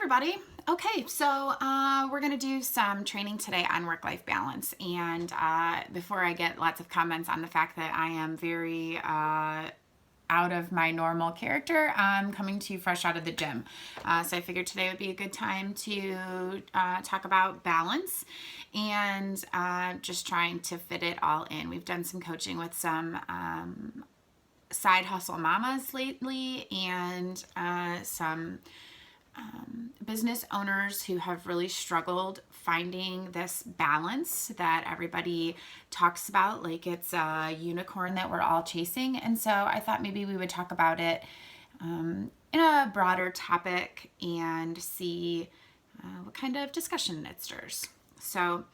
everybody. Okay, so we're going to do some training today on work-life balance. And before I get lots of comments on the fact that I am very out of my normal character, I'm coming to you fresh out of the gym. So I figured today would be a good time to talk about balance and just trying to fit it all in. We've done some coaching with some side hustle mamas lately and some business owners who have really struggled finding this balance that everybody talks about like it's a unicorn that we're all chasing. And so I thought maybe we would talk about it in a broader topic and see what kind of discussion it stirs. So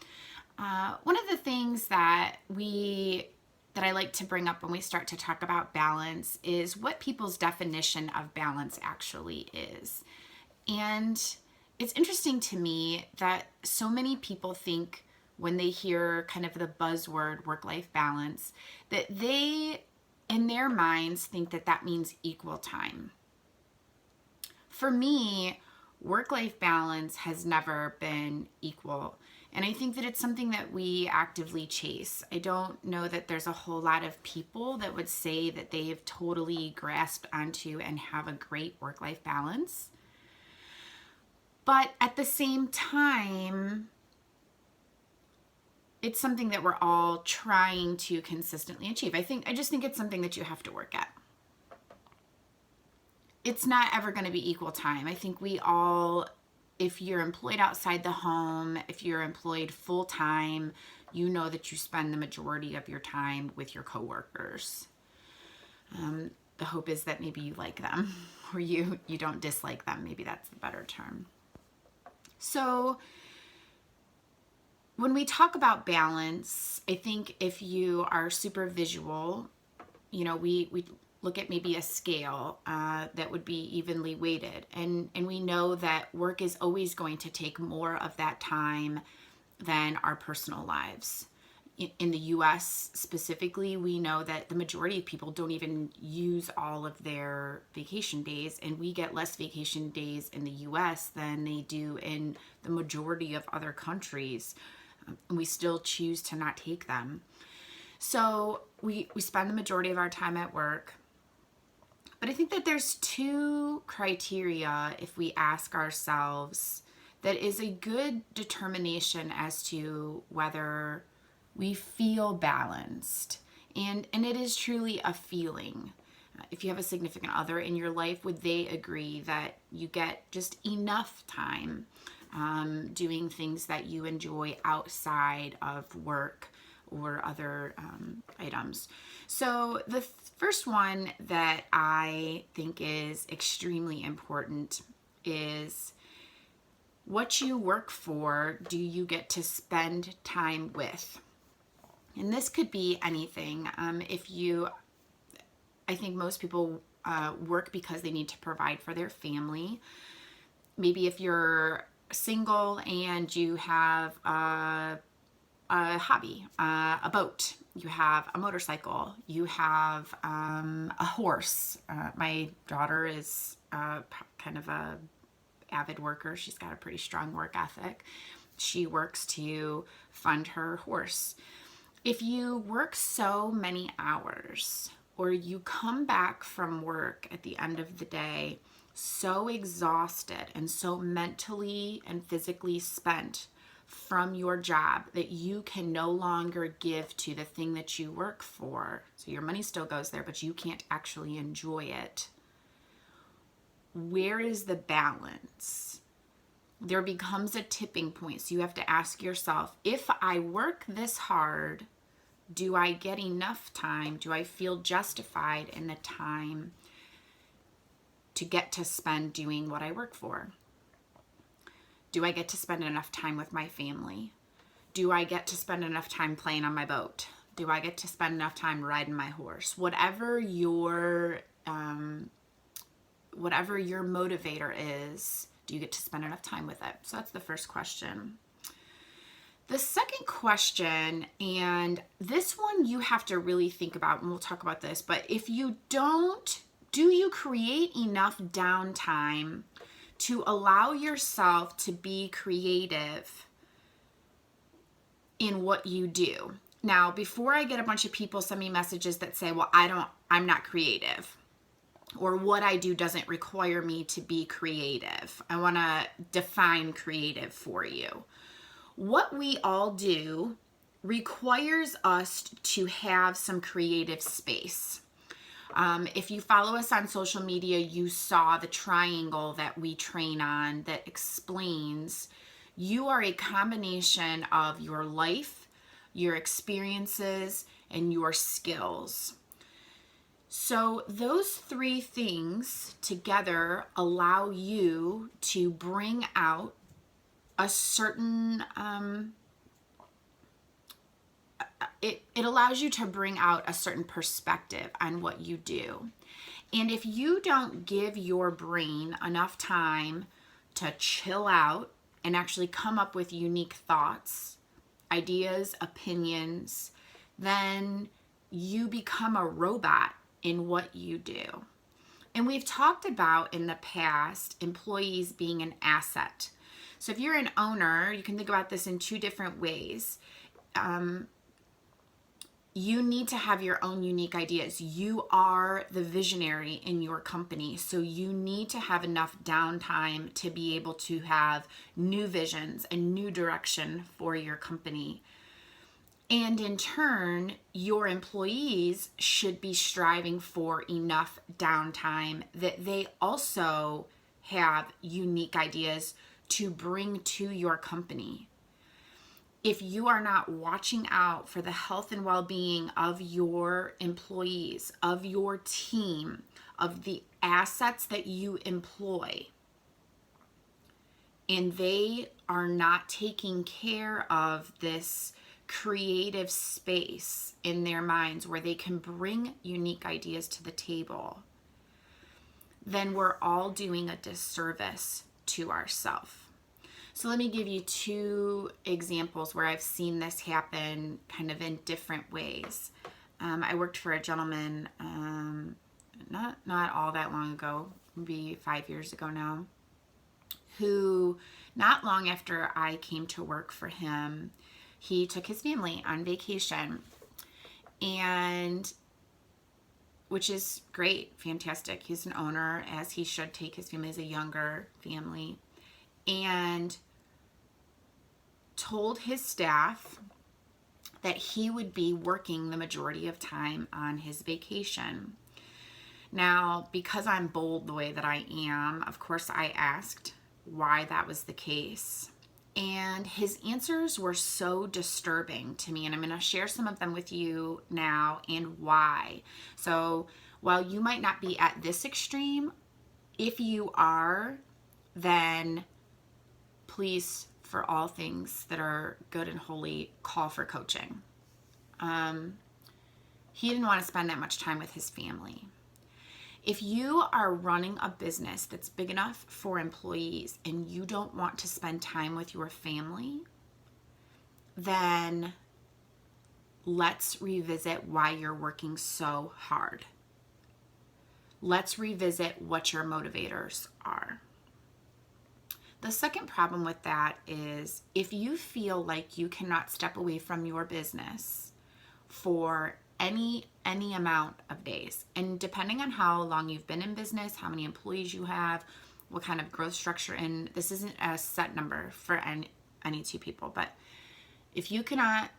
one of the things that I like to bring up when we start to talk about balance is what people's definition of balance actually is. And it's interesting to me that so many people think when they hear kind of the buzzword work-life balance, that they, in their minds, think that that means equal time. For me, work-life balance has never been equal. And I think that it's something that we actively chase. I don't know that there's a whole lot of people that would say that they've totally grasped onto and have a great work-life balance. But at the same time, it's something that we're all trying to consistently achieve. I just think it's something that you have to work at. It's not ever going to be equal time. I think we all, if you're employed outside the home, if you're employed full time, you know that you spend the majority of your time with your coworkers. The hope is that maybe you like them or you don't dislike them. Maybe that's the better term. So when we talk about balance, I think if you are super visual, we look at maybe a scale that would be evenly weighted. And we know that work is always going to take more of that time than our personal lives. In the US specifically, we know that the majority of people don't even use all of their vacation days, and we get less vacation days in the US than they do in the majority of other countries. And we still choose to not take them. So we spend the majority of our time at work. But I think that there's two criteria if we ask ourselves that is a good determination as to whether we feel balanced. And it is truly a feeling. If you have a significant other in your life, would they agree that you get just enough time doing things that you enjoy outside of work or other items? So the first one that I think is extremely important is what you work for, do you get to spend time with? And this could be anything. I think most people work because they need to provide for their family. Maybe if you're single and you have a hobby, a boat, you have a motorcycle, you have a horse. My daughter is kind of a avid worker. She's got a pretty strong work ethic. She works to fund her horse. If you work so many hours or you come back from work at the end of the day so exhausted and so mentally and physically spent from your job that you can no longer give to the thing that you work for, so your money still goes there, but you can't actually enjoy it, where is the balance? There becomes a tipping point. So you have to ask yourself, if I work this hard, do I get enough time? Do I feel justified in the time to get to spend doing what I work for? Do I get to spend enough time with my family? Do I get to spend enough time playing on my boat? Do I get to spend enough time riding my horse? Whatever your motivator is, do you get to spend enough time with it? So that's the first question. The second question, and this one you have to really think about, and we'll talk about this, but if you don't, do you create enough downtime to allow yourself to be creative in what you do. Now, before I get a bunch of people send me messages that say, well, I'm not creative, or what I do doesn't require me to be creative, I want to define creative for you. What we all do requires us to have some creative space. If you follow us on social media, you saw the triangle that we train on that explains you are a combination of your life, your experiences, and your skills. So those three things together allow you to bring out a certain, it allows you to bring out a certain perspective on what you do. And if you don't give your brain enough time to chill out and actually come up with unique thoughts, ideas, opinions, then you become a robot in what you do. And we've talked about in the past employees being an asset. So if you're an owner, you can think about this in two different ways. You need to have your own unique ideas. You are the visionary in your company. So you need to have enough downtime to be able to have new visions and new direction for your company. And in turn, your employees should be striving for enough downtime that they also have unique ideas to bring to your company. If you are not watching out for the health and well-being of your employees, of your team, of the assets that you employ, and they are not taking care of this creative space in their minds where they can bring unique ideas to the table, then we're all doing a disservice to ourselves. So let me give you two examples where I've seen this happen kind of in different ways. I worked for a gentleman not all that long ago, maybe 5 years ago now, who not long after I came to work for him, he took his family on vacation, and which is great, fantastic. He's an owner, as he should take his family as a younger family, and told his staff that he would be working the majority of time on his vacation. Now, because I'm bold the way that I am, of course I asked why that was the case. And his answers were so disturbing to me, and I'm going to share some of them with you now and why. So while you might not be at this extreme, if you are, then please, for all things that are good and holy, call for coaching. He didn't want to spend that much time with his family. If you are running a business that's big enough for employees and you don't want to spend time with your family, then let's revisit why you're working so hard. Let's revisit what your motivators are. The second problem with that is if you feel like you cannot step away from your business for any amount of days, and depending on how long you've been in business, how many employees you have, what kind of growth structure, and this isn't a set number for any two people, but if you do not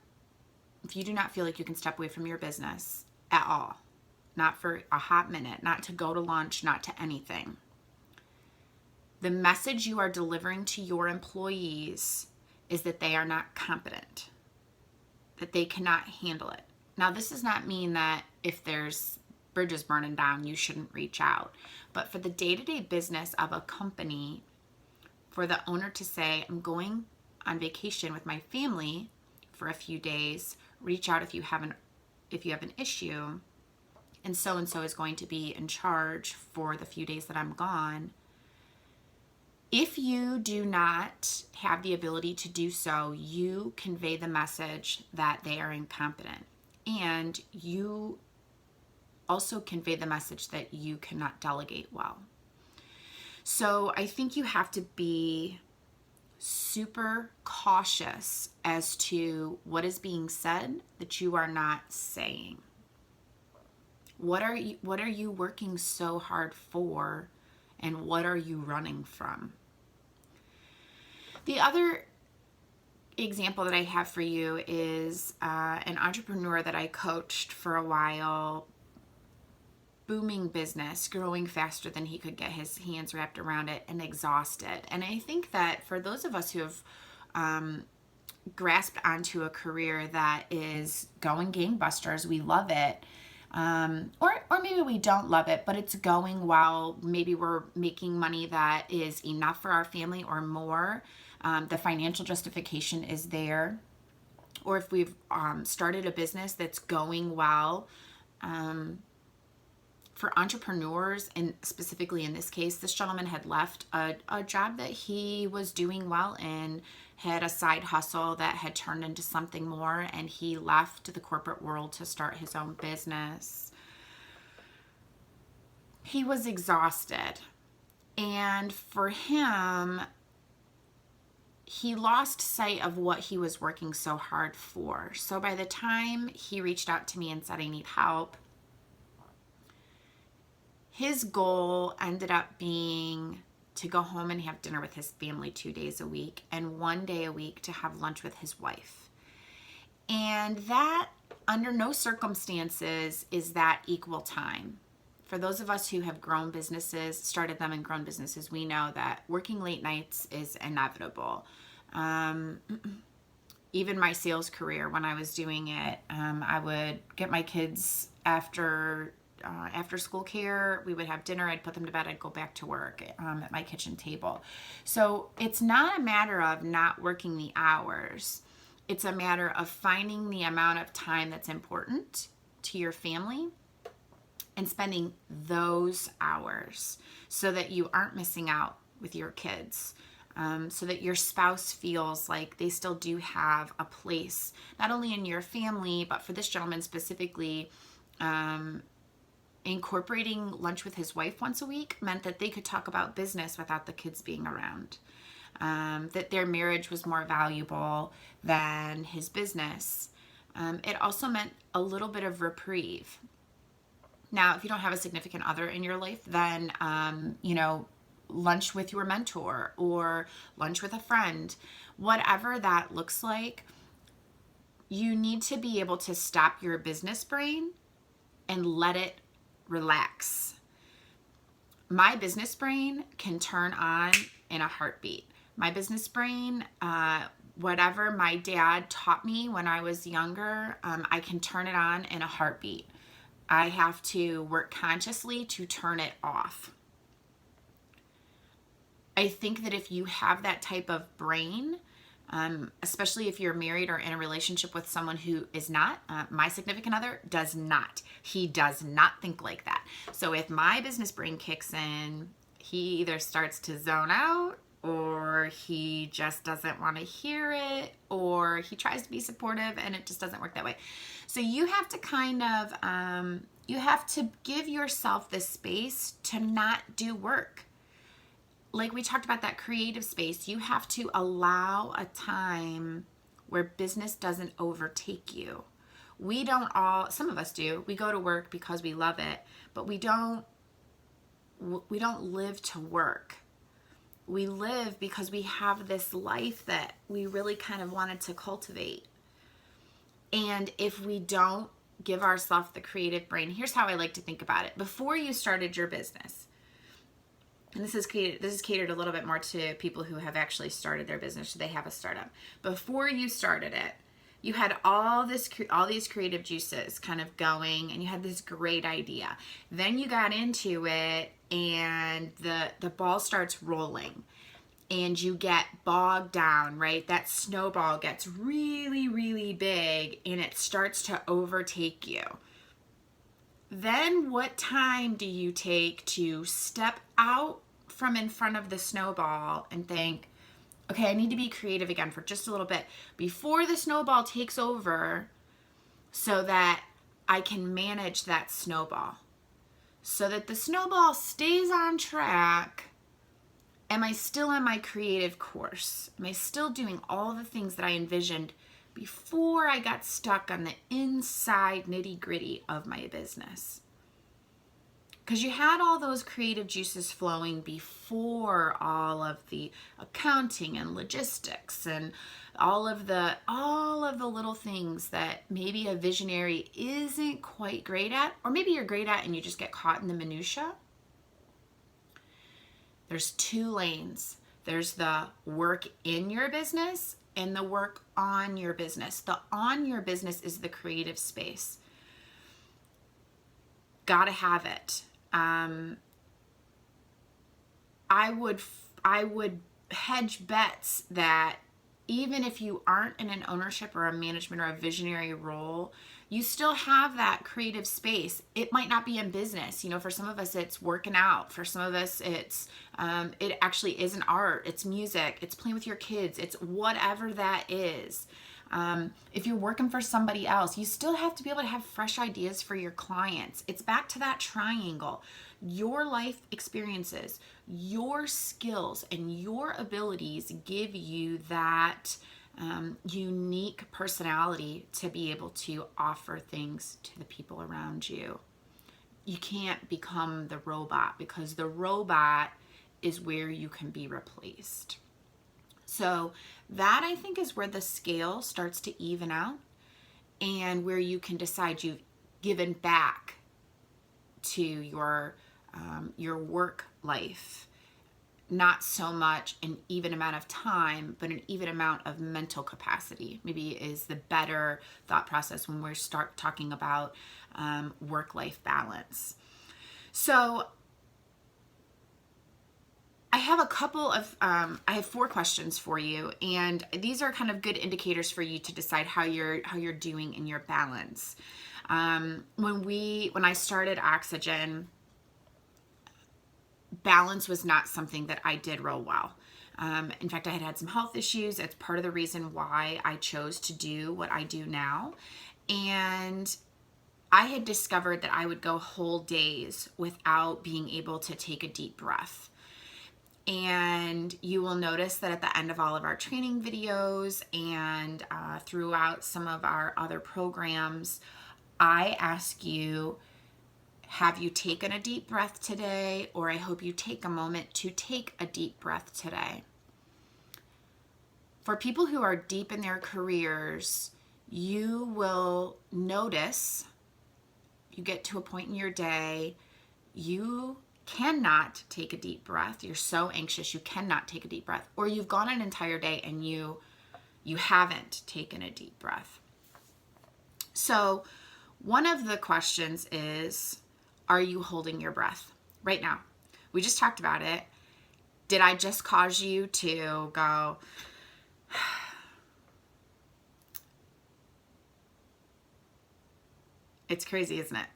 feel like you can step away from your business at all, not for a hot minute, not to go to lunch, not to anything, the message you are delivering to your employees is that they are not competent, that they cannot handle it. Now, this does not mean that if there's bridges burning down, you shouldn't reach out. But for the day-to-day business of a company, for the owner to say, I'm going on vacation with my family for a few days, reach out if you have an issue, and so is going to be in charge for the few days that I'm gone. If you do not have the ability to do so, you convey the message that they are incompetent. And you also convey the message that you cannot delegate well. So I think you have to be super cautious as to what is being said that you are not saying. What are you working so hard for, and what are you running from? The other example that I have for you is an entrepreneur that I coached for a while, booming business, growing faster than he could get his hands wrapped around it, and exhausted. And I think that for those of us who have grasped onto a career that is going gangbusters, we love it, or maybe we don't love it, but it's going well. Maybe we're making money that is enough for our family or more. The financial justification is there. Or if we've started a business that's going well. For entrepreneurs, and specifically in this case, this gentleman had left a job that he was doing well in, had a side hustle that had turned into something more, and he left the corporate world to start his own business. He was exhausted, and for him, he lost sight of what he was working so hard for. So by the time he reached out to me and said, I need help, his goal ended up being to go home and have dinner with his family 2 days a week, and 1 day a week to have lunch with his wife. And that, under no circumstances, is that equal time. For those of us who have grown businesses, started them and grown businesses, we know that working late nights is inevitable. Even my sales career, when I was doing it, I would get my kids after school care. We would have dinner. I'd put them to bed. I'd go back to work at my kitchen table. So it's not a matter of not working the hours. It's a matter of finding the amount of time that's important to your family and spending those hours so that you aren't missing out with your kids. So that your spouse feels like they still do have a place, not only in your family, but for this gentleman specifically, incorporating lunch with his wife once a week meant that they could talk about business without the kids being around. That their marriage was more valuable than his business. It also meant a little bit of reprieve. Now, if you don't have a significant other in your life, then, lunch with your mentor or lunch with a friend, whatever that looks like, you need to be able to stop your business brain and let it relax. My business brain can turn on in a heartbeat. My business brain, whatever my dad taught me when I was younger, I can turn it on in a heartbeat. I have to work consciously to turn it off. I think that if you have that type of brain, especially if you're married or in a relationship with someone who is not, my significant other does not. He does not think like that. So if my business brain kicks in, he either starts to zone out, or he just doesn't want to hear it, or he tries to be supportive and it just doesn't work that way. So you have to kind of, you have to give yourself the space to not do work. Like we talked about that creative space, you have to allow a time where business doesn't overtake you. We don't all, some of us do, we go to work because we love it, but we don't live to work. We live because we have this life that we really kind of wanted to cultivate. And if we don't give ourselves the creative brain, here's how I like to think about it. Before you started your business, and this is catered a little bit more to people who have actually started their business, so they have a startup. Before you started it, you had all these creative juices kind of going, and you had this great idea. Then you got into it, and the ball starts rolling, and you get bogged down, right? That snowball gets really, really big, and it starts to overtake you. Then what time do you take to step out from in front of the snowball and think, okay, I need to be creative again for just a little bit before the snowball takes over, so that I can manage that snowball, so that the snowball stays on track Am I still on my creative course? Am I still doing all the things that I envisioned before I got stuck on the inside nitty-gritty of my business? Because you had all those creative juices flowing before all of the accounting and logistics and all of the little things that maybe a visionary isn't quite great at, or maybe you're great at and you just get caught in the minutia. There's two lanes. There's the work in your business and the work on your business. The on your business is the creative space. Gotta have it. I would hedge bets that even if you aren't in an ownership or a management or a visionary role, you still have that creative space. It might not be in business. You know, for some of us, it's working out. For some of us, it actually is an art. It's music. It's playing with your kids. It's whatever that is. If you're working for somebody else, you still have to be able to have fresh ideas for your clients. It's back to that triangle. Your life experiences, your skills, and your abilities give you that unique personality to be able to offer things to the people around you. You can't become the robot, because the robot is where you can be replaced. So that, I think, is where the scale starts to even out, and where you can decide you've given back to your work life. Not so much an even amount of time, but an even amount of mental capacity, maybe, is the better thought process when we start talking about work-life balance. So I have a couple of, I have 4 questions for you, and these are kind of good indicators for you to decide how you're doing in your balance. When I started Oxygen, balance was not something that I did real well. In fact, I had some health issues. It's part of the reason why I chose to do what I do now. And I had discovered that I would go whole days without being able to take a deep breath. And you will notice that at the end of all of our training videos and throughout some of our other programs, I ask you, have you taken a deep breath today? Or I hope you take a moment to take a deep breath today. For people who are deep in their careers, you will notice, you get to a point in your day, you cannot take a deep breath. You're so anxious, you cannot take a deep breath. Or you've gone an entire day and you haven't taken a deep breath. So one of the questions is, are you holding your breath right now? We just talked about it. Did I just cause you to go, it's crazy, isn't it?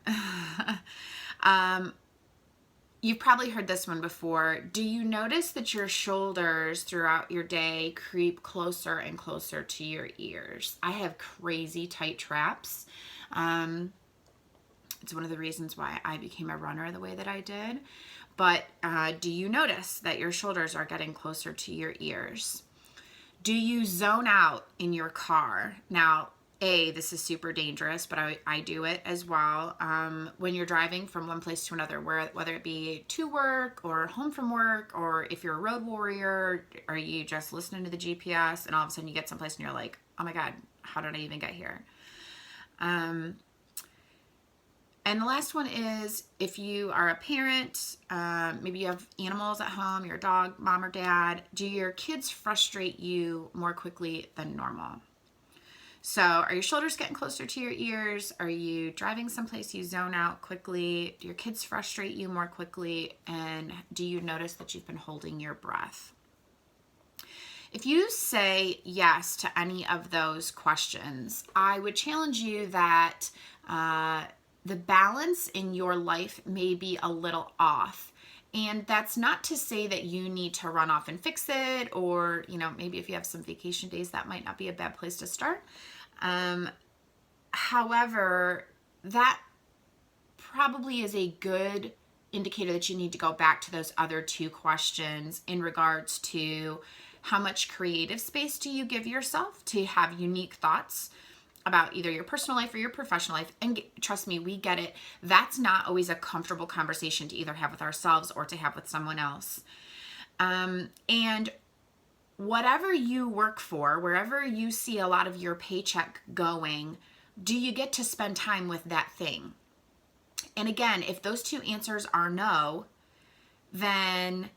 You've probably heard this one before. Do you notice that your shoulders throughout your day creep closer and closer to your ears? I have crazy tight traps. It's one of the reasons why I became a runner the way that I did. But do you notice that your shoulders are getting closer to your ears? Do you zone out in your car? Now, this is super dangerous, but I do it as well. When you're driving from one place to another, whether it be to work or home from work, or if you're a road warrior, are you just listening to the GPS and all of a sudden you get someplace and you're like, oh my God, how did I even get here? And the last one is, if you are a parent, maybe you have animals at home, you're a dog, mom or dad, do your kids frustrate you more quickly than normal? So are your shoulders getting closer to your ears? Are you driving someplace you zone out quickly? Do your kids frustrate you more quickly? And do you notice that you've been holding your breath? If you say yes to any of those questions, I would challenge you that the balance in your life may be a little off. And that's not to say that you need to run off and fix it, or, maybe if you have some vacation days, that might not be a bad place to start. However, that probably is a good indicator that you need to go back to those other two questions in regards to how much creative space do you give yourself to have unique thoughts about either your personal life or your professional life. And trust me, we get it. That's not always a comfortable conversation to either have with ourselves or to have with someone else. And whatever you work for, wherever you see a lot of your paycheck going, do you get to spend time with that thing? And again, if those two answers are no, then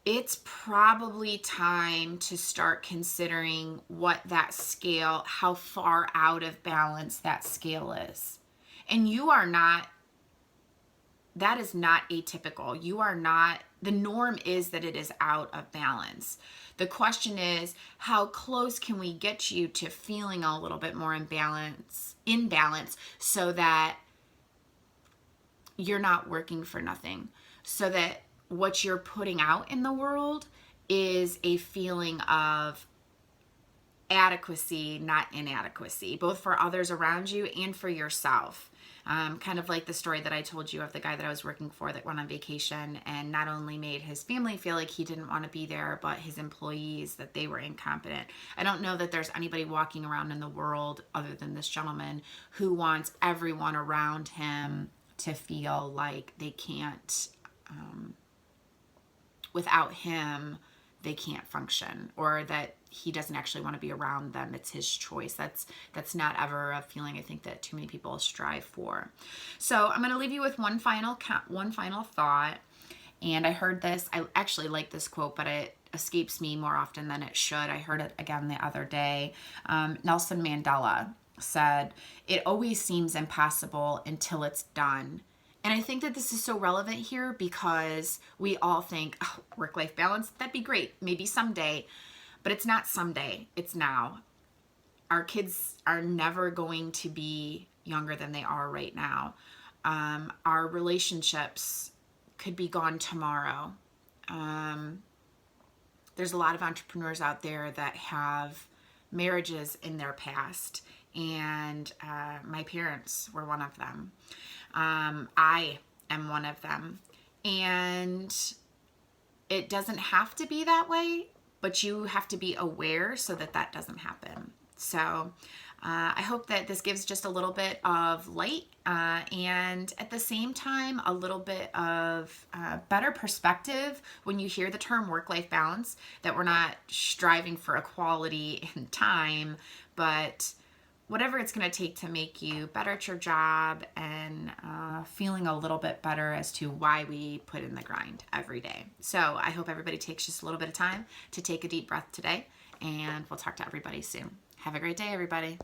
it's probably time to start considering what that scale, how far out of balance that scale is. And you are not, that is not atypical. You are not, the norm is that it is out of balance. The question is, how close can we get you to feeling a little bit more in balance, so that you're not working for nothing, so that what you're putting out in the world is a feeling of adequacy, not inadequacy, both for others around you and for yourself. Kind of like the story that I told you of the guy that I was working for that went on vacation and not only made his family feel like he didn't want to be there, but his employees, that they were incompetent. I don't know that there's anybody walking around in the world other than this gentleman who wants everyone around him to feel like they can't, without him, they can't function, or that he doesn't actually want to be around them. It's his choice. That's not ever a feeling I think that too many people strive for. So I'm going to leave you with one final thought. And I heard this, I actually like this quote, but it escapes me more often than it should. I heard it again the other day. Nelson Mandela said, "It always seems impossible until it's done." And I think that this is so relevant here because we all think, oh, work-life balance, that'd be great, maybe someday. But it's not someday, it's now. Our kids are never going to be younger than they are right now. Our relationships could be gone tomorrow. There's a lot of entrepreneurs out there that have marriages in their past, and my parents were one of them. I am one of them. And it doesn't have to be that way, but you have to be aware so that that doesn't happen. So I hope that this gives just a little bit of light and at the same time a little bit of better perspective when you hear the term work-life balance, that we're not striving for equality in time, but whatever it's going to take to make you better at your job and feeling a little bit better as to why we put in the grind every day. So I hope everybody takes just a little bit of time to take a deep breath today, and we'll talk to everybody soon. Have a great day, everybody.